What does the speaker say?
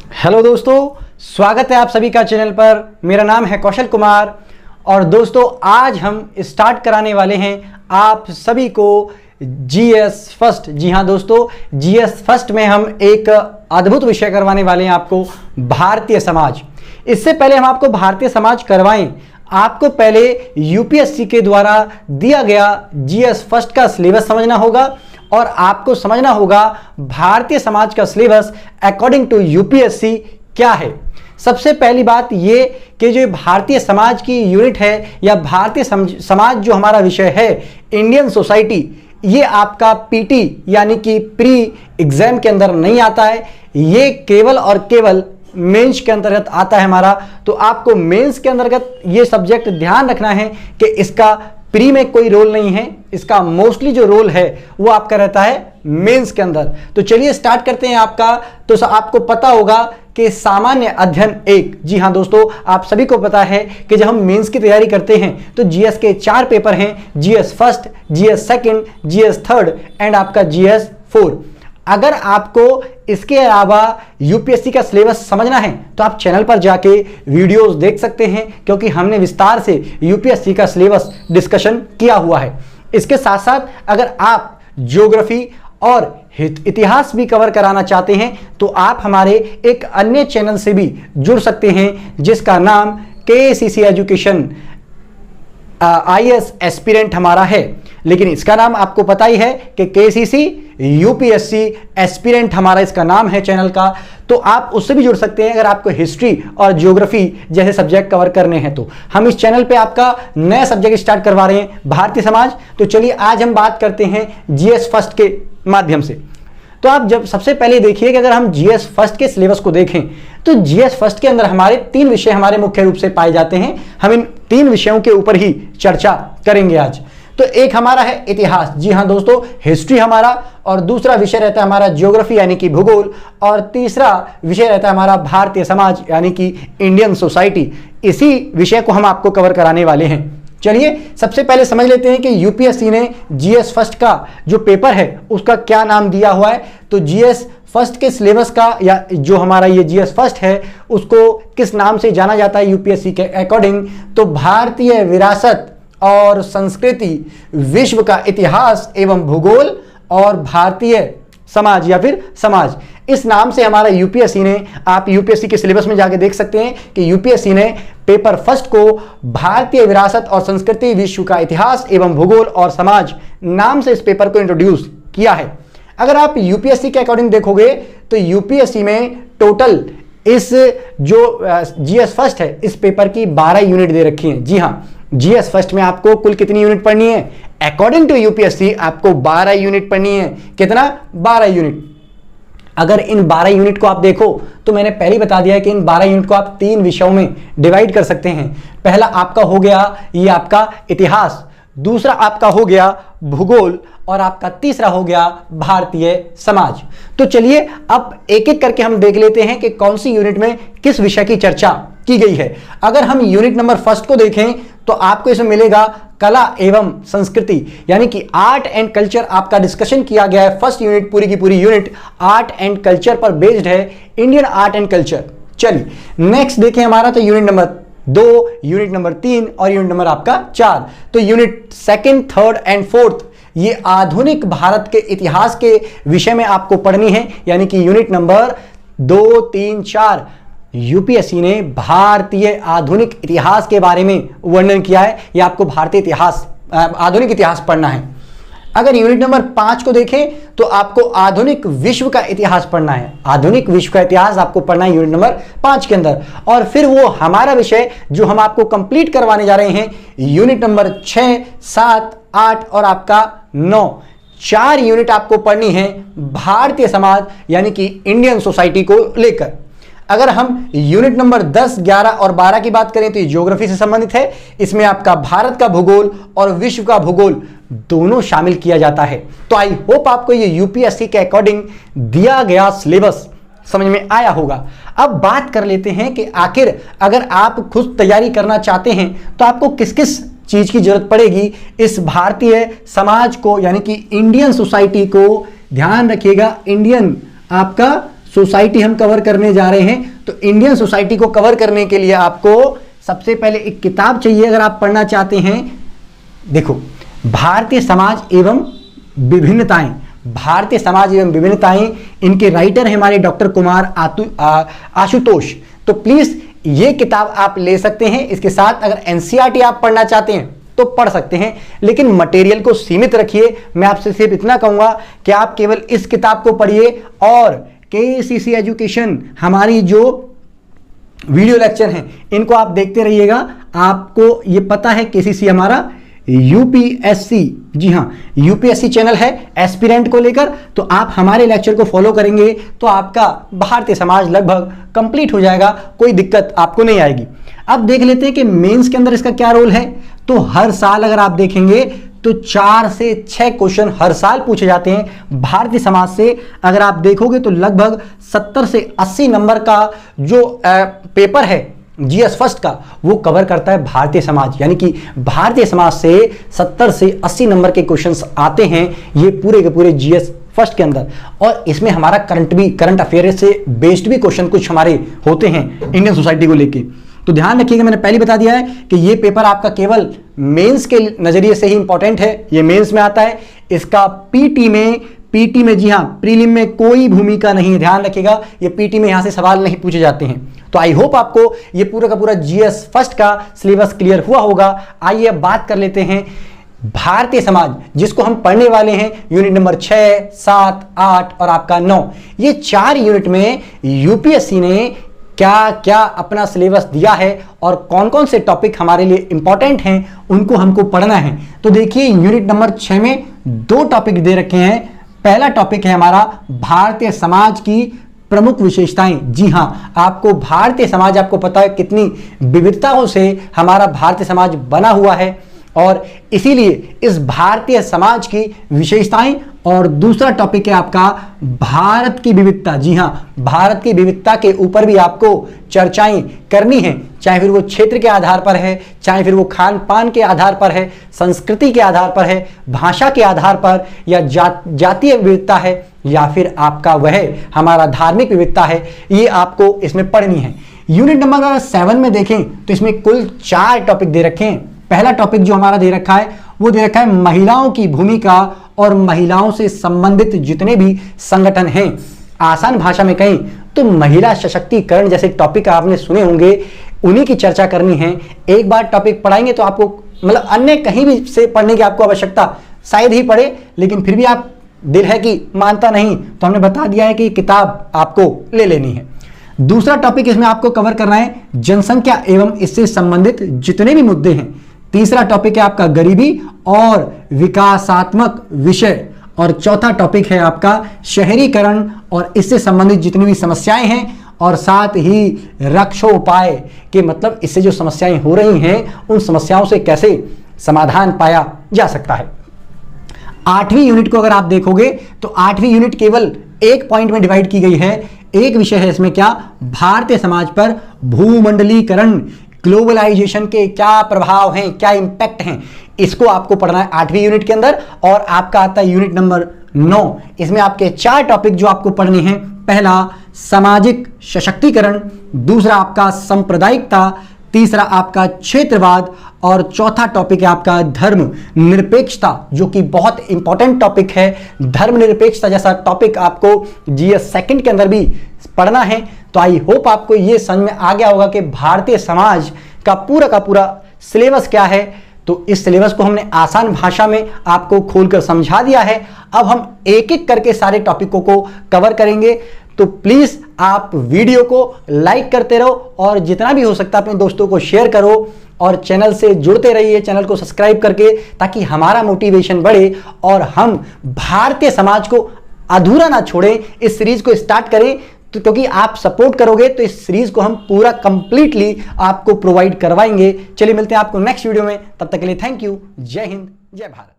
Hello दोस्तों, स्वागत है आप सभी का चैनल पर। मेरा नाम है कौशल कुमार और दोस्तों आज हम स्टार्ट कराने वाले हैं आप सभी को जीएस फर्स्ट। जी हाँ दोस्तों, जीएस फर्स्ट में हम एक अद्भुत विषय करवाने वाले हैं आपको, भारतीय समाज। इससे पहले हम आपको भारतीय समाज करवाएं, आपको पहले यूपीएससी के द्वारा दिया गया जीएस फर्स्ट का सिलेबस समझना होगा और आपको समझना होगा भारतीय समाज का सिलेबस अकॉर्डिंग टू यूपीएससी क्या है। सबसे पहली बात ये कि जो भारतीय समाज की यूनिट है या भारतीय समाज जो हमारा विषय है, इंडियन सोसाइटी, ये आपका पीटी यानी कि प्री एग्जाम के अंदर नहीं आता है, ये केवल और केवल मेंस के अंतर्गत आता है हमारा। तो आपको मेंस के अंतर्गत ये सब्जेक्ट ध्यान रखना है कि इसका प्री में कोई रोल नहीं है, इसका मोस्टली जो रोल है वो आपका रहता है मेंस के अंदर। तो चलिए स्टार्ट करते हैं आपका। तो आपको पता होगा कि सामान्य अध्ययन 1, जी हाँ दोस्तों, आप सभी को पता है कि जब हम मेंस की तैयारी करते हैं तो जीएस के 4 पेपर हैं, GS first, GS second, GS third and आपका जीएस 4। अगर आपको इसके अलावा यूपीएससी का सिलेबस समझना है तो आप चैनल पर जाके वीडियोस देख सकते हैं, क्योंकि हमने विस्तार से यूपीएससी का सिलेबस डिस्कशन किया हुआ है। इसके साथ साथ अगर आप ज्योग्राफी और इतिहास भी कवर कराना चाहते हैं तो आप हमारे एक अन्य चैनल से भी जुड़ सकते हैं, जिसका नाम केसीसी एजुकेशन आईएएस एस्पिरेंट हमारा है। लेकिन इसका नाम आपको पता ही है कि केसीसी यूपीएससी एस्पिरेंट हमारा इसका नाम है चैनल का। तो आप उससे भी जुड़ सकते हैं अगर आपको हिस्ट्री और ज्योग्राफी जैसे सब्जेक्ट कवर करने हैं। तो हम इस चैनल पे आपका नया सब्जेक्ट स्टार्ट करवा रहे हैं, भारतीय समाज। तो चलिए आज हम बात करते हैं जीएस फर्स्ट के माध्यम से। तो आप जब सबसे पहले देखिए कि अगर हम जीएस फर्स्ट के सिलेबस को देखें तो जीएस फर्स्ट के अंदर हमारे 3 विषय हमारे मुख्य रूप से पाए जाते हैं। हम इन 3 विषयों के ऊपर ही चर्चा करेंगे आज। तो एक हमारा है इतिहास, जी हाँ दोस्तों, हिस्ट्री हमारा, और दूसरा विषय रहता है हमारा ज्योग्राफी यानी कि भूगोल, और तीसरा विषय रहता है हमारा भारतीय समाज यानी कि इंडियन सोसाइटी। इसी विषय को हम आपको कवर कराने वाले हैं। चलिए सबसे पहले समझ लेते हैं कि यूपीएससी ने जीएस फर्स्ट का जो पेपर है उसका क्या नाम दिया हुआ है। तो जीएस फर्स्ट के सिलेबस का या जो हमारा ये जीएस फर्स्ट है उसको किस नाम से जाना जाता है यूपीएससी के अकॉर्डिंग? तो भारतीय विरासत और संस्कृति, विश्व का इतिहास एवं भूगोल और भारतीय समाज या फिर समाज, इस नाम से हमारा यूपीएससी ने, आप यूपीएससी के सिलेबस में जाके देख सकते हैं कि यूपीएससी ने पेपर फर्स्ट को भारतीय विरासत और संस्कृति, विश्व का इतिहास एवं भूगोल और समाज नाम से इस पेपर को इंट्रोड्यूस किया है। अगर आप यूपीएससी के अकॉर्डिंग देखोगे तो यूपीएससी में टोटल इस जो जीएस फर्स्ट है इस पेपर की 12 यूनिट दे रखी हैं। जी हाँ, जीएस फर्स्ट में आपको कुल कितनी यूनिट पढ़नी है? अकॉर्डिंग टू यूपीएससी आपको 12 यूनिट पढ़नी है। कितना? 12 यूनिट। अगर इन 12 यूनिट को आप देखो तो मैंने पहले ही बता दिया है कि इन 12 यूनिट को आप 3 विषयों में डिवाइड कर सकते हैं। पहला आपका हो गया ये आपका इतिहास, दूसरा आपका हो गया भूगोल और आपका तीसरा हो गया भारतीय समाज। तो चलिए अब एक एक करके हम देख लेते हैं कि कौन सी यूनिट में किस विषय की चर्चा की गई है। अगर हम यूनिट नंबर फर्स्ट को देखें तो आपको इसमें मिलेगा कला एवं संस्कृति, यानी कि आर्ट एंड कल्चर आपका डिस्कशन किया गया है। फर्स्ट यूनिट पूरी की पूरी यूनिट आर्ट एंड कल्चर पर बेस्ड है, इंडियन आर्ट एंड कल्चर। चलिए नेक्स्ट देखें हमारा, तो यूनिट नंबर 2, यूनिट नंबर 3 और यूनिट नंबर आपका 4। तो unit second, third and fourth ये आधुनिक भारत के इतिहास के विषय में आपको पढ़नी है, यानी कि यूनिट नंबर 2, 3, 4 यूपीएससी ने भारतीय आधुनिक इतिहास के बारे में वर्णन किया है। ये आपको भारतीय इतिहास, आधुनिक इतिहास पढ़ना है। अगर यूनिट नंबर 5 को देखें तो आपको आधुनिक विश्व का इतिहास पढ़ना है। आधुनिक विश्व का इतिहास आपको पढ़ना है यूनिट नंबर 5 के अंदर। और फिर वो हमारा विषय जो हम आपको कंप्लीट करवाने जा रहे हैं, यूनिट नंबर 6, 7, 8 और आपका 9, 4 यूनिट आपको पढ़नी है भारतीय समाज यानी कि इंडियन सोसाइटी को लेकर। अगर हम यूनिट नंबर 10, 11 और 12 की बात करें तो ये ज्योग्राफी से संबंधित है। इसमें आपका भारत का भूगोल और विश्व का भूगोल दोनों शामिल किया जाता है। तो आई होप आपको ये यूपीएससी के अकॉर्डिंग दिया गया सिलेबस समझ में आया होगा। अब बात कर लेते हैं कि आखिर अगर आप खुद तैयारी करना चाहते हैं तो आपको किस किस चीज की जरूरत पड़ेगी इस भारतीय समाज को, यानी कि इंडियन सोसाइटी को। ध्यान रखिएगा, इंडियन आपका सोसाइटी हम कवर करने जा रहे हैं। तो इंडियन सोसाइटी को कवर करने के लिए आपको सबसे पहले एक किताब चाहिए अगर आप पढ़ना चाहते हैं। देखो, भारतीय समाज एवं विभिन्नताएं, भारतीय समाज एवं विभिन्नताएं, इनके राइटर हैं हमारे डॉक्टर कुमार आशुतोष। तो प्लीज ये किताब आप ले सकते हैं। इसके साथ अगर एनसीईआरटी आप पढ़ना चाहते हैं तो पढ़ सकते हैं, लेकिन मटेरियल को सीमित रखिए। मैं आपसे सिर्फ इतना कहूंगा कि आप केवल इस किताब को पढ़िए और केसीसी एजुकेशन हमारी जो वीडियो लेक्चर हैं इनको आप देखते रहिएगा। आपको ये पता है केसीसी हमारा यूपीएससी, जी हाँ, यूपीएससी चैनल है एस्पिरेंट को लेकर। तो आप हमारे लेक्चर को फॉलो करेंगे तो आपका भारतीय समाज लगभग कंप्लीट हो जाएगा, कोई दिक्कत आपको नहीं आएगी। अब देख लेते हैं कि मेंस के अंदर इसका क्या रोल है। तो हर साल अगर आप देखेंगे तो 4 से 6 क्वेश्चन हर साल पूछे जाते हैं भारतीय समाज से। अगर आप देखोगे तो लगभग 70 से 80 नंबर का जो पेपर है जीएस फर्स्ट का, वो कवर करता है भारतीय समाज। यानी कि भारतीय समाज से 70 से 80 नंबर के क्वेश्चंस आते हैं ये पूरे के पूरे जीएस फर्स्ट के अंदर। और इसमें हमारा करंट अफेयर से बेस्ड भी क्वेश्चन कुछ हमारे होते हैं इंडियन सोसाइटी को लेके। तो ध्यान रखिएगा, मैंने पहले बता दिया है कि ये पेपर आपका केवल मेंस के नजरिए से ही इंपॉर्टेंट है, ये मेंस में आता है। इसका पीटी में, जी हाँ, प्रीलिम में कोई भूमिका नहीं है। ध्यान रखिएगा, ये पीटी में यहां से सवाल नहीं पूछे जाते हैं। तो आई होप आपको ये पूरा का पूरा जीएस फर्स्ट का सिलेबस क्लियर हुआ होगा। आइए अब बात कर लेते हैं भारतीय समाज, जिसको हम पढ़ने वाले हैं यूनिट नंबर 6, 7, 8 और आपका 9। ये 4 यूनिट में यूपीएससी ने क्या क्या अपना सिलेबस दिया है और कौन कौन से टॉपिक हमारे लिए इंपॉर्टेंट हैं उनको हमको पढ़ना है। तो देखिए, यूनिट नंबर 6 में 2 टॉपिक दे रखे हैं। पहला टॉपिक है हमारा भारतीय समाज की प्रमुख विशेषताएं। जी हां, आपको भारतीय समाज, आपको पता है कितनी विविधताओं से हमारा भारतीय समाज बना हुआ है और इसीलिए इस भारतीय समाज की विशेषताएं। और दूसरा टॉपिक है आपका भारत की विविधता। जी हां, भारत की विविधता के ऊपर भी आपको चर्चाएं करनी है, चाहे फिर वो क्षेत्र के आधार पर है, चाहे फिर वो खान पान के आधार पर है, संस्कृति के आधार पर है, भाषा के आधार पर, या जातीय विविधता है, या फिर आपका वह हमारा धार्मिक विविधता है। ये आपको इसमें पढ़नी है। यूनिट नंबर 7 में देखें तो इसमें कुल 4 टॉपिक दे रखे हैं। पहला टॉपिक जो हमारा दे रखा है वो दे रखा है महिलाओं की भूमिका और महिलाओं से संबंधित जितने भी संगठन हैं। आसान भाषा में कहें तो महिला सशक्तिकरण जैसे टॉपिक आपने सुने होंगे, उन्हीं की चर्चा करनी है। एक बार टॉपिक पढ़ाएंगे तो आपको मतलब अन्य कहीं भी से पढ़ने की आपको आवश्यकता शायद ही पड़े, लेकिन फिर भी आप दिल है कि मानता नहीं, तो हमने बता दिया है कि किताब आपको ले लेनी है। दूसरा टॉपिक इसमें आपको कवर करना है जनसंख्या एवं इससे संबंधित जितने भी मुद्दे हैं। तीसरा टॉपिक है आपका गरीबी और विकासात्मक विषय। और चौथा टॉपिक है आपका शहरीकरण और इससे संबंधित जितनी भी समस्याएं हैं, और साथ ही रक्षोपाय के मतलब इससे जो समस्याएं हो रही हैं उन समस्याओं से कैसे समाधान पाया जा सकता है। 8वीं यूनिट को अगर आप देखोगे तो 8वीं यूनिट केवल एक पॉइंट में डिवाइड की गई है। एक विषय है इसमें क्या, भारतीय समाज पर भूमंडलीकरण, ग्लोबलाइजेशन के क्या प्रभाव हैं, क्या इंपैक्ट हैं, इसको आपको पढ़ना है 8वीं यूनिट के अंदर। और आपका आता है यूनिट नंबर 9। इसमें आपके 4 टॉपिक जो आपको पढ़ने हैं। पहला सामाजिक सशक्तिकरण, दूसरा आपका सांप्रदायिकता, तीसरा आपका क्षेत्रवाद, और चौथा टॉपिक है आपका धर्म निरपेक्षता, जो कि बहुत इंपॉर्टेंट टॉपिक है। धर्म निरपेक्षता जैसा टॉपिक आपको जीएस सेकंड के अंदर भी पढ़ना है। तो आई होप आपको ये समझ में आ गया होगा कि भारतीय समाज का पूरा सिलेबस क्या है। तो इस सिलेबस को हमने आसान भाषा में आपको खोलकर समझा दिया है। अब हम एक एक करके सारे टॉपिकों को कवर करेंगे। तो प्लीज आप वीडियो को लाइक करते रहो और जितना भी हो सकता है अपने दोस्तों को शेयर करो और चैनल से जुड़ते रहिए, चैनल को सब्सक्राइब करके, ताकि हमारा मोटिवेशन बढ़े और हम भारतीय समाज को अधूरा ना छोड़ें, इस सीरीज को स्टार्ट करें। तो क्योंकि आप सपोर्ट करोगे तो इस सीरीज को हम पूरा कंप्लीटली आपको प्रोवाइड करवाएंगे। चलिए मिलते हैं आपको नेक्स्ट वीडियो में, तब तक के लिए थैंक यू। जय हिंद, जय भारत।